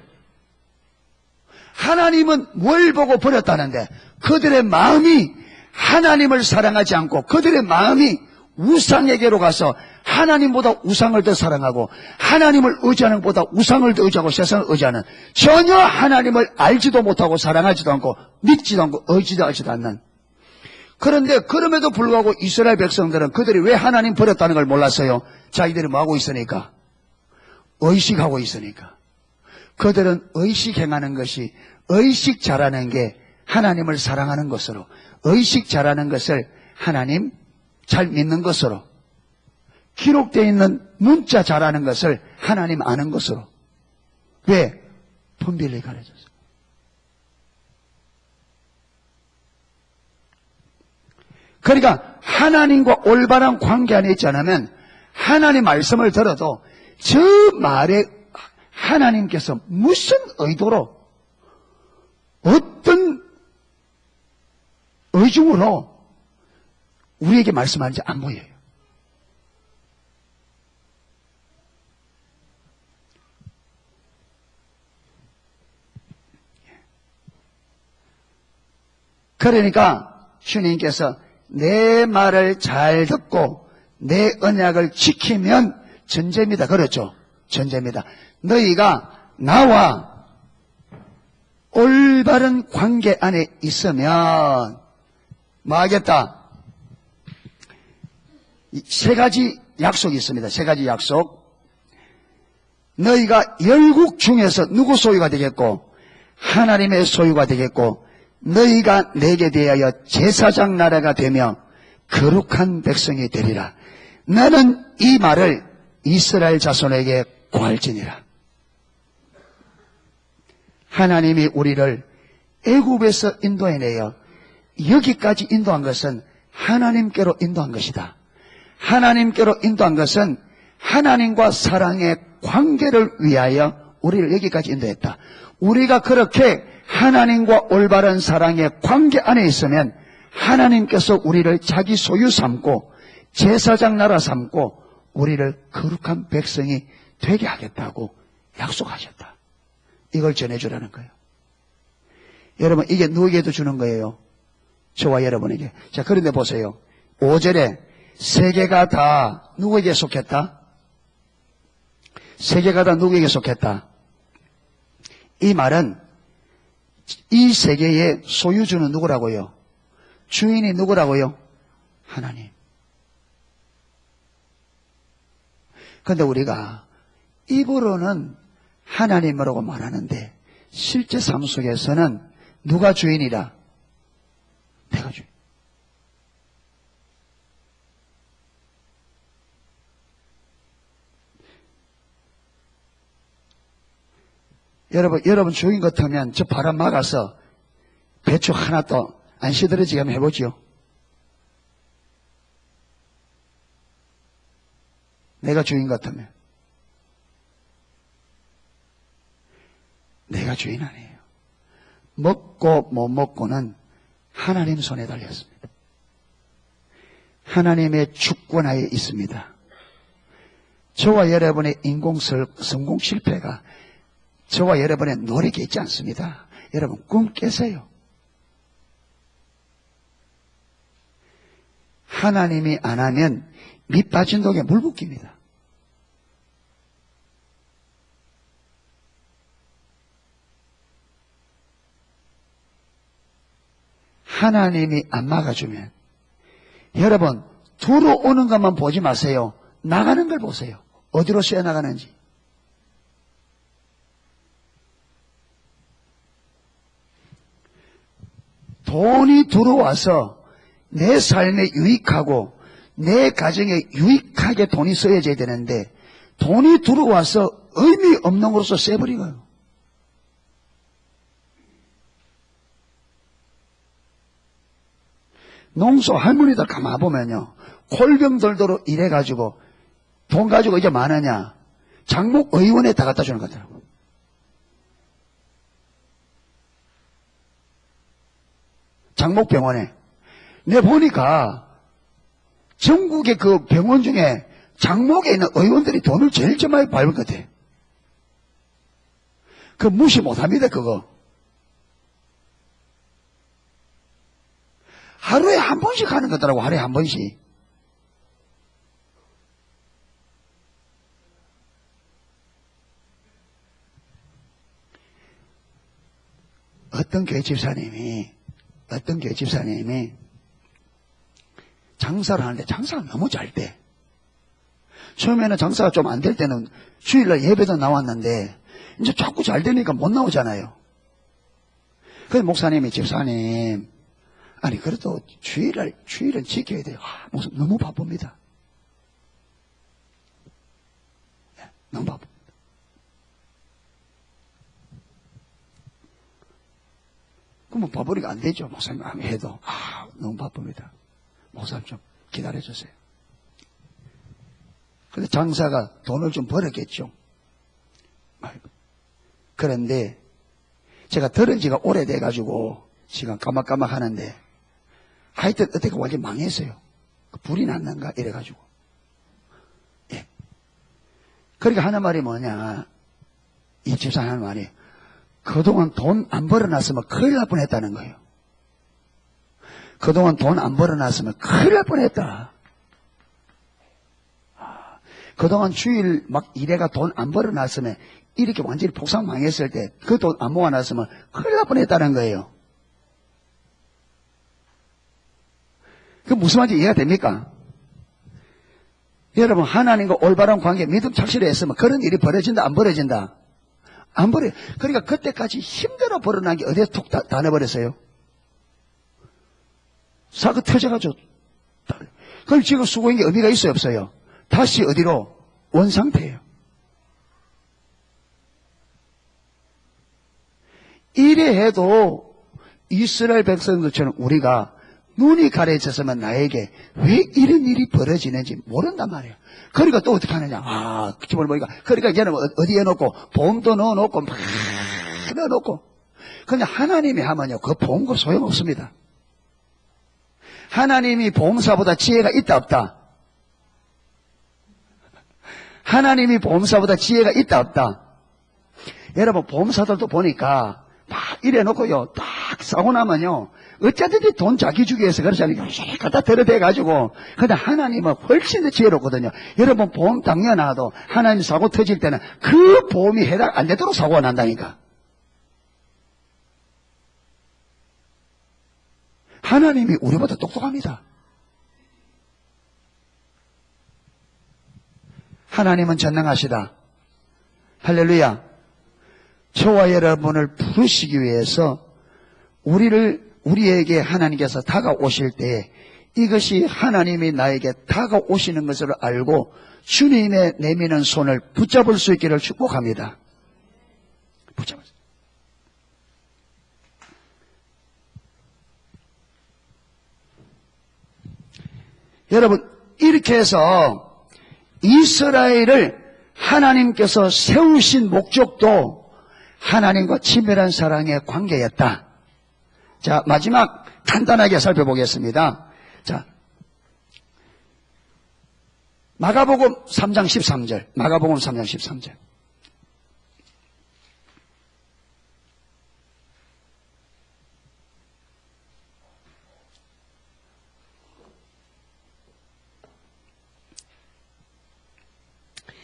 하나님은 뭘 보고 버렸다는데 그들의 마음이 하나님을 사랑하지 않고 그들의 마음이 우상에게로 가서 하나님보다 우상을 더 사랑하고 하나님을 의지하는 것보다 우상을 더 의지하고 세상을 의지하는, 전혀 하나님을 알지도 못하고 사랑하지도 않고 믿지도 않고 의지하지도 않는. 그런데 그럼에도 불구하고 이스라엘 백성들은 그들이 왜 하나님 버렸다는 걸 몰랐어요? 자기들이 뭐하고 있으니까? 의식하고 있으니까. 그들은 의식 행하는 것이, 의식 잘하는 게 하나님을 사랑하는 것으로, 의식 잘하는 것을 하나님 잘 믿는 것으로, 기록되어 있는 문자 잘하는 것을 하나님 아는 것으로. 왜? 분별이 가려졌어요. 그러니까 하나님과 올바른 관계 안에 있지 않으면 하나님 말씀을 들어도 저 말에 하나님께서 무슨 의도로 어떤 의중으로 우리에게 말씀하는지 안 보여요. 그러니까 주님께서 내 말을 잘 듣고 내 언약을 지키면 전제입니다. 그렇죠? 전제입니다. 너희가 나와 올바른 관계 안에 있으면 뭐 하겠다? 세 가지 약속이 있습니다. 세 가지 약속. 너희가 열국 중에서 누구 소유가 되겠고 하나님의 소유가 되겠고 너희가 내게 대하여 제사장 나라가 되며 거룩한 백성이 되리라. 나는 이 말을 이스라엘 자손에게 고할지니라. 하나님이 우리를 애굽에서 인도해내어 여기까지 인도한 것은 하나님께로 인도한 것이다. 하나님께로 인도한 것은 하나님과 사랑의 관계를 위하여 우리를 여기까지 인도했다. 우리가 그렇게 하나님과 올바른 사랑의 관계 안에 있으면 하나님께서 우리를 자기 소유 삼고 제사장 나라 삼고 우리를 거룩한 백성이 되게 하겠다고 약속하셨다. 이걸 전해주라는 거예요. 여러분, 이게 누구에게도 주는 거예요? 저와 여러분에게. 자, 그런데 보세요. 5절에 세계가 다 누구에게 속했다? 세계가 다 누구에게 속했다? 이 말은 이 세계의 소유주는 누구라고요? 주인이 누구라고요? 하나님. 그런데 우리가 입으로는 하나님이라고 말하는데 실제 삶 속에서는 누가 주인이라? 내가 주인. 여러분 주인 같으면 저 바람 막아서 배추 하나도 안 시들어지게 한번 해보지요. 내가 주인 같으면. 내가 주인 아니에요. 먹고 못 먹고는 하나님 손에 달렸습니다. 하나님의 주권하에 있습니다. 저와 여러분의 성공 실패가 저와 여러분의 노력이 있지 않습니다. 여러분 꿈 깨세요. 하나님이 안 하면 밑 빠진 독에 물 붓깁니다. 하나님이 안 막아주면 여러분 들어오는 것만 보지 마세요. 나가는 걸 보세요. 어디로 쏘여 나가는지. 돈이 들어와서 내 삶에 유익하고 내 가정에 유익하게 돈이 쓰여져야 되는데 돈이 들어와서 의미 없는 것으로 써버리고요. 농소 할머니들 가만 보면요. 콜병들도로 일해가지고 돈 가지고 이제 많으냐. 장목 의원에 다 갖다 주는 거더라고요. 장목병원에. 내가 보니까 전국의 그 병원 중에 장목에 있는 의원들이 돈을 제일 좀 많이 밟은 것 같아. 그 무시 못합니다, 그거. 하루에 한 번씩 하는 거더라고, 하루에 한 번씩. 어떤 교회 집사님이 장사를 하는데 장사가 너무 잘 돼. 처음에는 장사가 좀 안 될 때는 주일날 예배도 나왔는데 이제 자꾸 잘 되니까 못 나오잖아요. 그래서 목사님이 집사님 아니 그래도 주일은 지켜야 돼요. 목사님 너무 바쁩니다. 너무 바쁩니다. 그러면 바쁘니까 안 되죠. 목사님 해도 너무 바쁩니다. 목사님 좀 기다려주세요. 근데 장사가 돈을 좀 벌었겠죠. 그런데 제가 들은 지가 오래돼가지고 지금 까막까막 하는데 하여튼 어떻게 완전 망했어요. 불이 났는가 이래가지고. 예. 그러니까 하는 말이 뭐냐, 이 집사님 하는 말이, 그동안 돈 안 벌어놨으면 큰일 날 뻔했다는 거예요. 그동안 돈 안 벌어놨으면 큰일 날 뻔했다. 그동안 주일 막 일해가 돈 안 벌어놨으면, 이렇게 완전히 폭삭 망했을 때 그 돈 안 모아놨으면 큰일 날 뻔했다는 거예요. 그 무슨 말인지 이해가 됩니까? 여러분, 하나님과 올바른 관계, 믿음 착실히 했으면 그런 일이 벌어진다, 안 벌어진다? 안 벌어요. 그러니까 그때까지 힘들어 벌어난 게 어디에 툭 다 내버렸어요? 사고 터져가지고. 그럼 지금 수고인 게 의미가 있어요, 없어요? 다시 어디로? 원상태예요. 이래 해도 이스라엘 백성들처럼 우리가 눈이 가려졌으면 나에게 왜 이런 일이 벌어지는지 모른단 말이에요. 그러니까 또 어떻게 하느냐. 기본을 보니까. 그러니까 이제는 어디에 놓고, 보험도 넣어놓고, 막 넣어놓고. 그냥 하나님이 하면요, 그 보험금 소용없습니다. 하나님이 보험사보다 지혜가 있다, 없다? 하나님이 보험사보다 지혜가 있다, 없다? 여러분, 보험사들도 보니까 막 이래 놓고요, 딱 사고 나면요, 어쩌든지 돈 자기 주기 위해서 그러잖아요. 갖다 들어대가지고. 근데 하나님은 훨씬 더 지혜롭거든요. 여러분, 보험 당연하도 하나님 사고 터질 때는 그 보험이 해당 안 되도록 사고가 난다니까. 하나님이 우리보다 똑똑합니다. 하나님은 전능하시다. 할렐루야. 저와 여러분을 부르시기 위해서 우리에게 하나님께서 다가오실 때 이것이 하나님이 나에게 다가오시는 것을 알고 주님의 내미는 손을 붙잡을 수 있기를 축복합니다. 붙잡을 수. 여러분, 이렇게 해서 이스라엘을 하나님께서 세우신 목적도 하나님과 친밀한 사랑의 관계였다. 자, 마지막 간단하게 살펴보겠습니다. 자, 마가복음 3장 13절. 마가복음 3장 13절.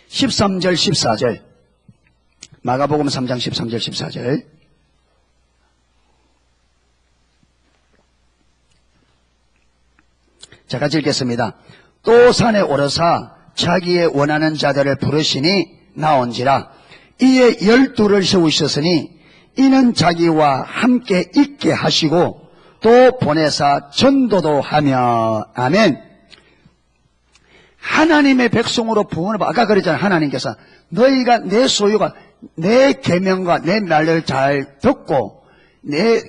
(13절) (14절) 마가복음 3장 13절 14절. 자, 같이 읽겠습니다. 또 산에 오르사 자기의 원하는 자들을 부르시니 나온지라. 이에 12를 세우셨으니 이는 자기와 함께 있게 하시고 또 보내사 전도도 하며. 아멘. 하나님의 백성으로 부흥을 아까 그랬잖아요. 하나님께서 너희가 내 소유가 내 계명과 내 말을 잘 듣고 내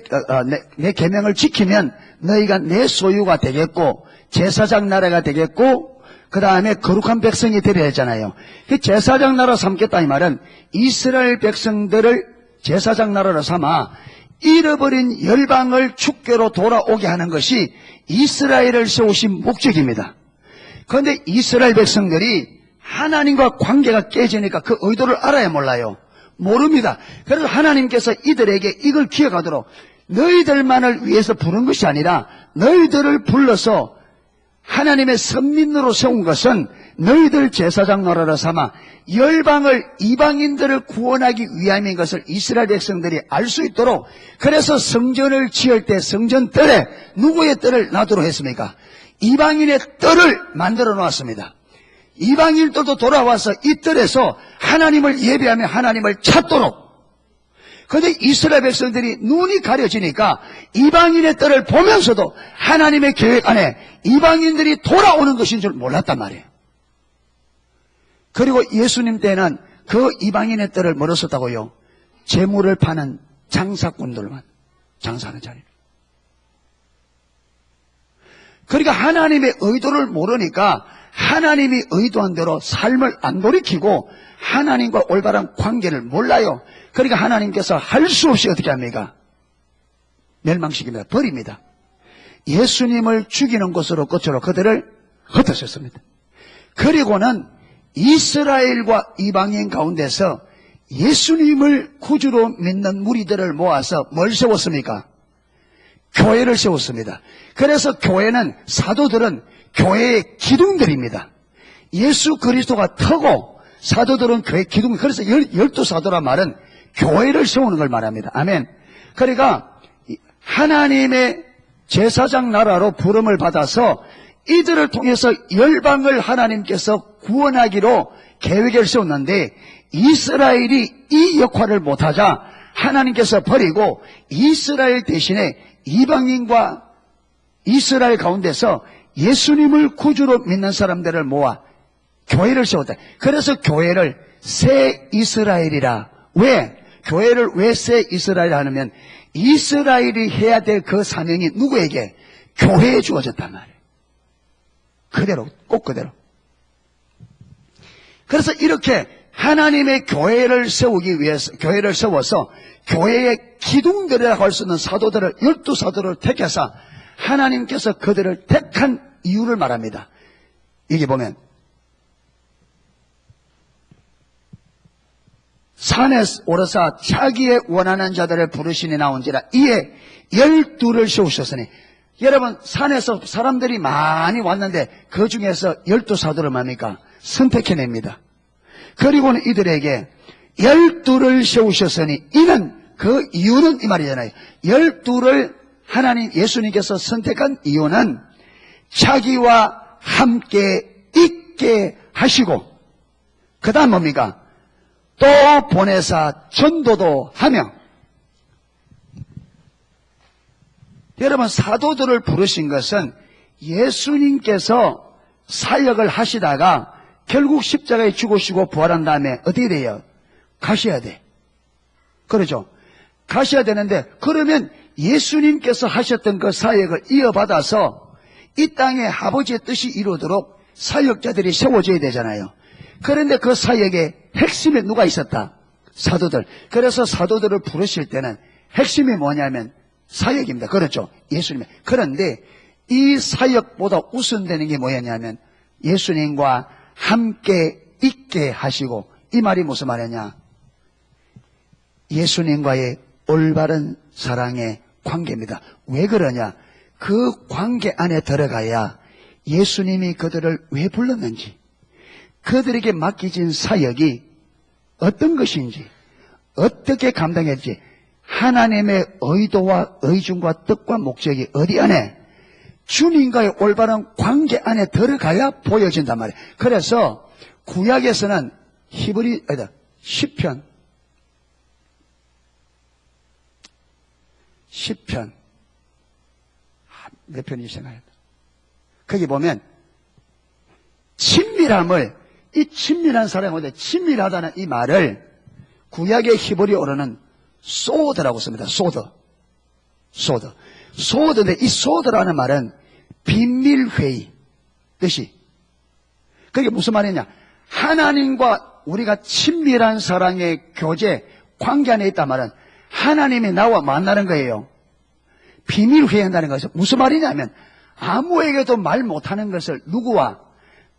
계명을 지키면 너희가 내 소유가 되겠고 제사장 나라가 되겠고 그 다음에 거룩한 백성이 되려 했잖아요. 그 제사장 나라 삼겠다 이 말은 이스라엘 백성들을 제사장 나라로 삼아 잃어버린 열방을 축교로 돌아오게 하는 것이 이스라엘을 세우신 목적입니다. 그런데 이스라엘 백성들이 하나님과 관계가 깨지니까 그 의도를 알아야 몰라요. 모릅니다. 그래서 하나님께서 이들에게 이걸 기억하도록 너희들만을 위해서 부른 것이 아니라 너희들을 불러서 하나님의 선민으로 세운 것은 너희들 제사장 노릇을 삼아 열방을 이방인들을 구원하기 위함인 것을 이스라엘 백성들이 알 수 있도록 그래서 성전을 지을 때 성전 뜰에 누구의 뜰을 놔두려 했습니까? 이방인의 뜰을 만들어 놓았습니다. 이방인들도 돌아와서 이 뜰에서 하나님을 예배하며 하나님을 찾도록. 그런데 이스라엘 백성들이 눈이 가려지니까 이방인의 뜰을 보면서도 하나님의 계획 안에 이방인들이 돌아오는 것인 줄 몰랐단 말이에요. 그리고 예수님 때는 그 이방인의 뜰을 뭐로 썼다고요? 재물을 파는 장사꾼들만 장사하는 자리입니다. 그러니까 하나님의 의도를 모르니까 하나님이 의도한 대로 삶을 안 돌이키고 하나님과 올바른 관계를 몰라요. 그러니까 하나님께서 할 수 없이 어떻게 합니까? 멸망시킵니다. 버립니다. 예수님을 죽이는 것으로 끝으로 그들을 흩어졌습니다. 그리고는 이스라엘과 이방인 가운데서 예수님을 구주로 믿는 무리들을 모아서 뭘 세웠습니까? 교회를 세웠습니다. 그래서 교회는, 사도들은 교회의 기둥들입니다. 예수 그리스도가 터고 사도들은 교회 기둥. 그래서 12사도란 말은 교회를 세우는 걸 말합니다. 아멘. 그러니까 하나님의 제사장 나라로 부름을 받아서 이들을 통해서 열방을 하나님께서 구원하기로 계획을 세웠는데, 이스라엘이 이 역할을 못하자 하나님께서 버리고 이스라엘 대신에 이방인과 이스라엘 가운데서 예수님을 구주로 믿는 사람들을 모아 교회를 세웠다. 그래서 교회를 새 이스라엘이라. 왜? 교회를 왜 새 이스라엘이라 하냐면, 이스라엘이 해야 될 그 사명이 누구에게? 교회에 주어졌단 말이에요. 그대로, 꼭 그대로. 그래서 이렇게 하나님의 교회를 세우기 위해서, 교회를 세워서 교회의 기둥들이라고 할 수 있는 사도들을, 12사도를 택해서 하나님께서 그들을 택한 이유를 말합니다. 여기 보면 산에 오르사 자기의 원하는 자들을 부르시니 나온지라 이에 12를 세우셨으니. 여러분, 산에서 사람들이 많이 왔는데 그 중에서 12사도를 뭡니까? 선택해냅니다. 그리고는 이들에게 12를 세우셨으니, 이는, 그 이유는 이 말이잖아요. 12를 하나님 예수님께서 선택한 이유는 자기와 함께 있게 하시고, 그 다음 뭡니까? 또 보내사 전도도 하며. 여러분, 사도들을 부르신 것은 예수님께서 사역을 하시다가 결국 십자가에 죽으시고 부활한 다음에 어떻게 돼요? 가셔야 돼. 그렇죠? 가셔야 되는데, 그러면 예수님께서 하셨던 그 사역을 이어받아서 이 땅에 아버지의 뜻이 이루도록 사역자들이 세워져야 되잖아요. 그런데 그 사역의 핵심에 누가 있었다? 사도들. 그래서 사도들을 부르실 때는 핵심이 뭐냐면 사역입니다. 그렇죠? 예수님. 그런데 이 사역보다 우선되는 게 뭐였냐면 예수님과 함께 있게 하시고, 이 말이 무슨 말이냐? 예수님과의 올바른 사랑의 관계입니다. 왜 그러냐? 그 관계 안에 들어가야 예수님이 그들을 왜 불렀는지, 그들에게 맡기진 사역이 어떤 것인지, 어떻게 감당했지, 하나님의 의도와 의중과 뜻과 목적이 어디 안에, 주님과의 올바른 관계 안에 들어가야 보여진단 말이에요. 그래서 구약에서는 시편 몇 편인지 생각해요. 거기 보면 친밀함을, 이 친밀한 사람인데 친밀하다는 이 말을 구약의 히브리어로는 소드라고 씁니다. 소드인데 이 소드라는 말은 비밀회의 뜻이. 그게 무슨 말이냐? 하나님과 우리가 친밀한 사랑의 교제, 관계 안에 있단 말은 하나님이 나와 만나는 거예요. 비밀회의 한다는 것은 무슨 말이냐면 아무에게도 말 못하는 것을 누구와?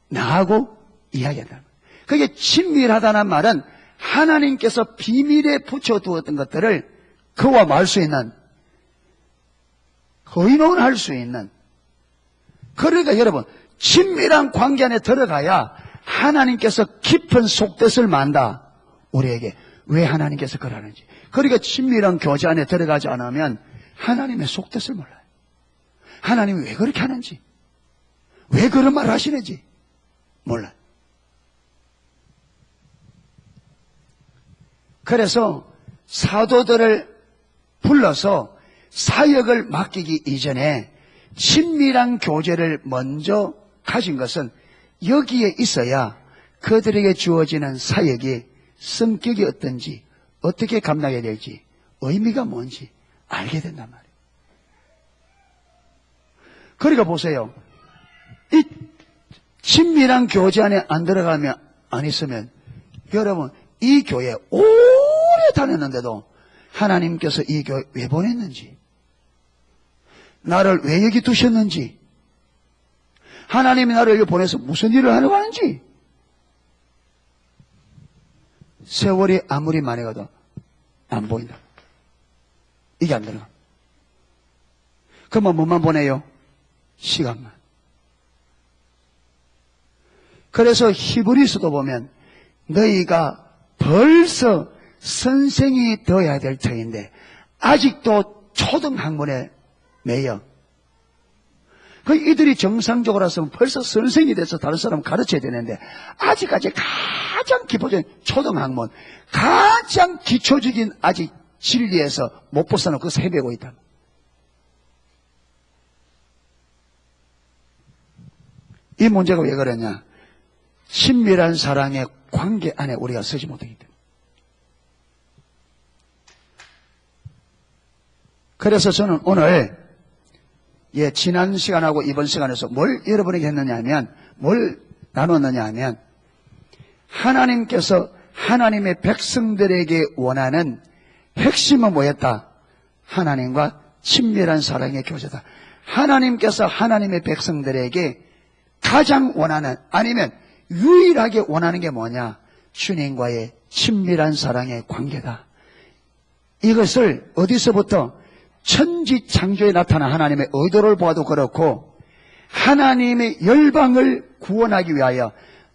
나하고 이야기한다. 그게 친밀하다는 말은 하나님께서 비밀에 붙여두었던 것들을 그와 말 수 있는, 의논할 수 있는. 그러니까 여러분, 친밀한 관계 안에 들어가야 하나님께서 깊은 속뜻을 만다. 우리에게 왜 하나님께서 그러는지. 그러니까 친밀한 교제 안에 들어가지 않으면 하나님의 속뜻을 몰라요. 하나님이 왜 그렇게 하는지, 왜 그런 말을 하시는지 몰라요. 그래서 사도들을 불러서 사역을 맡기기 이전에 친밀한 교제를 먼저 가진 것은 여기에 있어야 그들에게 주어지는 사역이 성격이 어떤지, 어떻게 감당해야 될지, 의미가 뭔지 알게 된단 말이에요. 그러니까 보세요. 이 친밀한 교제 안에 안 들어가면, 안 있으면, 여러분, 이 교회 오래 다녔는데도 하나님께서 이 교회 왜 보냈는지, 나를 왜 여기 두셨는지, 하나님이 나를 여기 보내서 무슨 일을 하려고 하는지. 세월이 아무리 많이 가도 안 보인다. 이게 안 들어가. 그러면 뭐만 보내요? 시간만. 그래서 히브리서도 보면 너희가 벌써 선생이 되어야 될 터인데 아직도 초등학문에 매여. 이들이 정상적으로 했으면 벌써 선생이 돼서 다른 사람 가르쳐야 되는데 아직까지 가장 기초적인 초등학문, 가장 기초적인 아직 진리에서 못 벗어나고 그것을 헤매고 있다. 이 문제가 왜 그러냐? 친밀한 사랑의 관계 안에 우리가 서지 못하기 때문에. 그래서 저는 오늘 지난 시간하고 이번 시간에서 뭘 여러분에게 했느냐 하면, 뭘 나눴느냐 하면, 하나님께서 하나님의 백성들에게 원하는 핵심은 뭐였다? 하나님과 친밀한 사랑의 교제다. 하나님께서 하나님의 백성들에게 가장 원하는, 아니면 유일하게 원하는 게 뭐냐? 주님과의 친밀한 사랑의 관계다. 이것을 어디서부터? 천지 창조에 나타난 하나님의 의도를 보아도 그렇고, 하나님의 열방을 구원하기 위하여,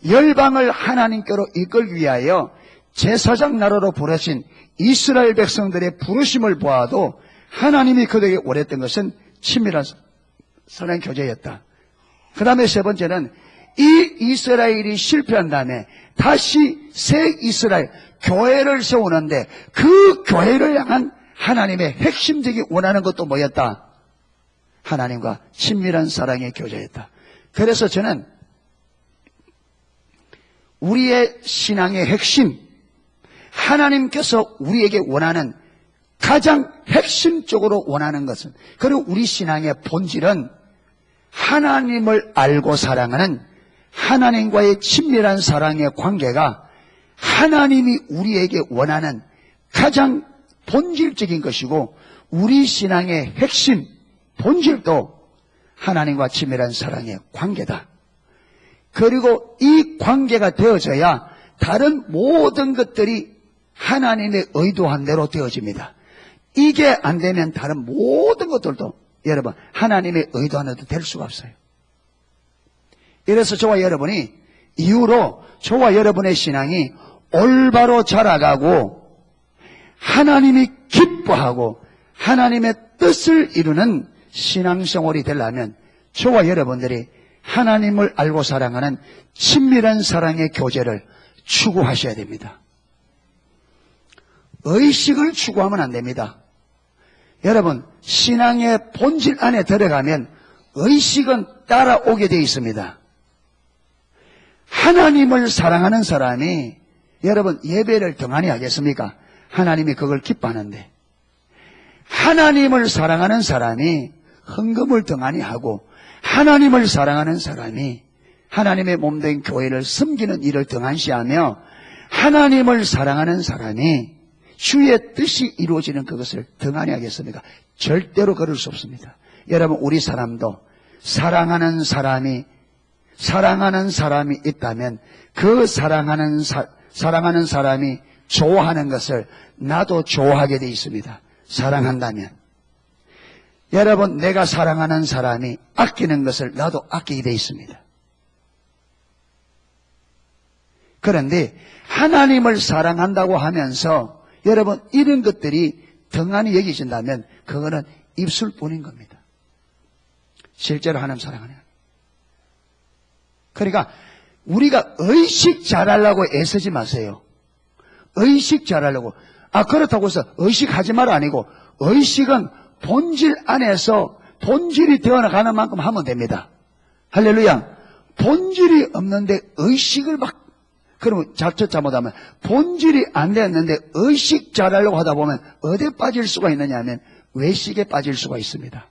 열방을 하나님께로 이끌기 위하여 제사장 나라로 부르신 이스라엘 백성들의 부르심을 보아도 하나님이 그들에게 원했던 것은 친밀한 사랑의 교제였다. 그 다음에 세 번째는 이 이스라엘이 실패한 다음에 다시 새 이스라엘 교회를 세우는데 그 교회를 향한 하나님의 핵심적인 원하는 것도 뭐였다? 하나님과 친밀한 사랑의 교제였다. 그래서 저는 우리의 신앙의 핵심, 하나님께서 우리에게 원하는 가장 핵심적으로 원하는 것은, 그리고 우리 신앙의 본질은 하나님을 알고 사랑하는 하나님과의 친밀한 사랑의 관계가 하나님이 우리에게 원하는 가장 본질적인 것이고, 우리 신앙의 핵심, 본질도 하나님과 친밀한 사랑의 관계다. 그리고 이 관계가 되어져야 다른 모든 것들이 하나님의 의도한 대로 되어집니다. 이게 안 되면 다른 모든 것들도 여러분 하나님의 의도한 대로 될 수가 없어요. 이래서 저와 여러분이 이후로 저와 여러분의 신앙이 올바로 자라가고 하나님이 기뻐하고 하나님의 뜻을 이루는 신앙생활이 되려면 저와 여러분들이 하나님을 알고 사랑하는 친밀한 사랑의 교제를 추구하셔야 됩니다. 의식을 추구하면 안 됩니다. 여러분, 신앙의 본질 안에 들어가면 의식은 따라오게 되어 있습니다. 하나님을 사랑하는 사람이 여러분 예배를 등한히 하겠습니까? 하나님이 그걸 기뻐하는데, 하나님을 사랑하는 사람이 헌금을 등한히 하고, 하나님을 사랑하는 사람이 하나님의 몸된 교회를 섬기는 일을 등한시하며, 하나님을 사랑하는 사람이 주의 뜻이 이루어지는 그것을 등한히 하겠습니까? 절대로 그럴 수 없습니다. 여러분, 우리 사람도 사랑하는 사람이 있다면 그 사랑하는 사람이 좋아하는 것을 나도 좋아하게 돼 있습니다. 사랑한다면. 여러분, 내가 사랑하는 사람이 아끼는 것을 나도 아끼게 돼 있습니다. 그런데 하나님을 사랑한다고 하면서 여러분 이런 것들이 등한히 여기진다면 그거는 입술뿐인 겁니다. 실제로 하나님 사랑하는 거예요. 그러니까 우리가 의식 잘하려고 애쓰지 마세요. 의식 잘하려고. 그렇다고 해서 의식하지 마라 아니고, 의식은 본질 안에서 본질이 되어나가는 만큼 하면 됩니다. 할렐루야. 본질이 없는데 의식을 그러면 자칫 잘못하면 본질이 안 되었는데 의식 잘하려고 하다 보면 어디에 빠질 수가 있느냐 하면 외식에 빠질 수가 있습니다.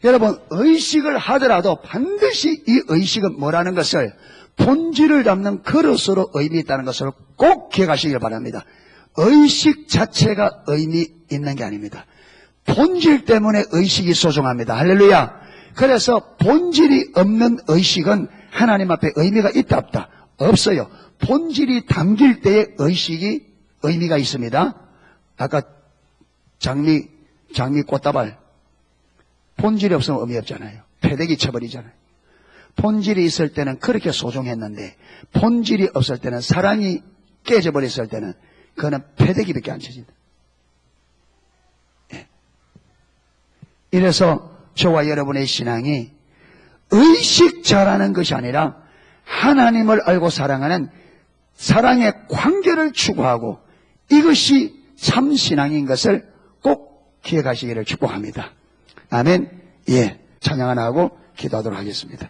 여러분, 의식을 하더라도 반드시 이 의식은 뭐라는 것을 본질을 담는 그릇으로 의미 있다는 것을 꼭 기억하시길 바랍니다. 의식 자체가 의미 있는 게 아닙니다. 본질 때문에 의식이 소중합니다. 할렐루야. 그래서 본질이 없는 의식은 하나님 앞에 의미가 있다 없다? 없어요. 본질이 담길 때의 의식이 의미가 있습니다. 아까 장미 꽃다발 본질이 없으면 의미 없잖아요. 패대기 쳐버리잖아요. 본질이 있을 때는 그렇게 소중했는데 본질이 없을 때는, 사랑이 깨져버렸을 때는 그거는 패대기밖에 안 쳐진다. 예. 이래서 저와 여러분의 신앙이 의식 잘하는 것이 아니라 하나님을 알고 사랑하는 사랑의 관계를 추구하고, 이것이 참 신앙인 것을 꼭 기억하시기를 축복합니다. 아멘. 예, 찬양 하나 하고 기도하도록 하겠습니다.